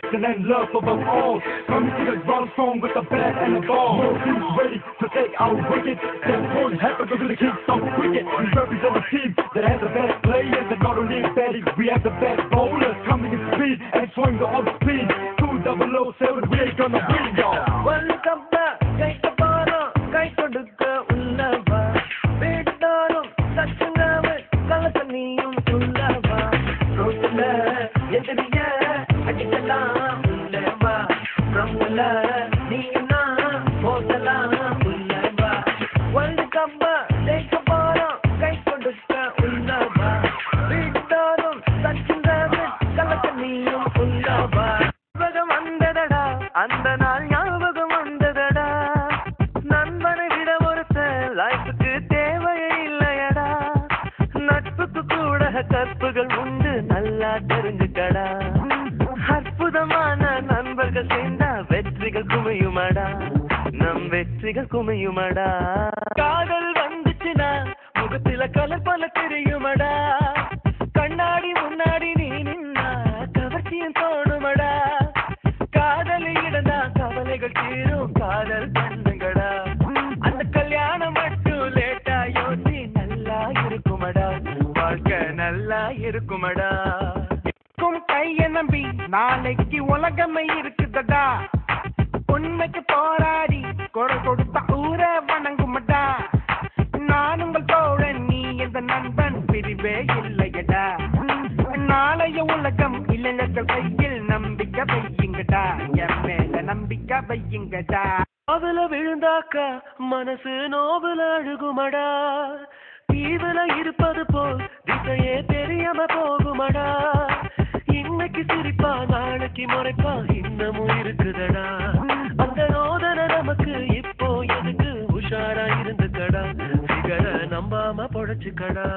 affection and love above all. Come to the ground strong with the bat and the ball. More teams ready to take out wickets. That won't happen because the kids so cricket. We represent a team that has the best players and not only batting, we have the best bowlers coming in speed and showing the off speed. 2007, we ain't gonna win, y'all. World Cup கைக்கு போறோம் கை கொடுக்க உள்ளவா வீட்டாரும் சச்சுங்காம கலக்க நீயும் உள்ளவா ரோட்ல எதிரிய அடிக்கலாம் உள்ளவா நம்மள நீனா போகலாம் உள்ளவா World Cup கைக்கு போறோம் கை கொடுக்க உள்ளவா வீட்டாரும் சச்சுங்காம கலக்க நீயும் உள்ளவா ஞாபகம் வந்ததடா அந்த நாள் ஞாபகம் வந்ததடா நண்பனை விட ஒருத்த லைஃபுக்கு தேவையே இல்லையடா நட்புக்கு கூட கற்புகள் உண்டு நல்லா தெரிஞ்சுக்கடா அற்புதமான நண்பர்கள் சேர்ந்தா வெற்றிகள் குமையுமடா நம் வெற்றிகள் குமையுமடா காதல் வந்துச்சுனா முகத்தில கலர் பல தெரியுமடா கண்ணாடி முன்னாடி நீ நின்னா கவர்ச்சியும் தோணுமடா கவலைகள் தீரும் காதல் பண்ணுங்கடா அந்த கல்யாணம் மட்டும் லேட்டா யோசி நல்லா இருக்குமடா வாழ்க்கை நல்லா இருக்குமடா கைய நம்பி நாளைக்கு உலகமே இருக்குதடா உண்மைக்கு போராடி குரல் கொடுத்த ஊர வணங்குமடா நான் உங்கள் தோழன் நீ எந்த நண்பன் பிரிவே இல்லையடா நாளைய உலகம் இளைஞர்கள் கையில் நம்பிக்கை வையுங்கடா என் மேல நம்பிக்கை வையுங்கடா அவள விழுந்தாக்கா மனசு நோவுல அழுகுமடா தீவுல இருப்பது போல் திசையே தெரியாம போகுமடா இன்னைக்கு சிரிப்பா நாளைக்கு முறைப்பா இன்னமும் இருக்குதடா அந்த நோதனை நமக்கு இப்போ எதுக்கு உஷாரா இருந்துக்கடா சிகர நம்பாம பொழைச்சுக்கடா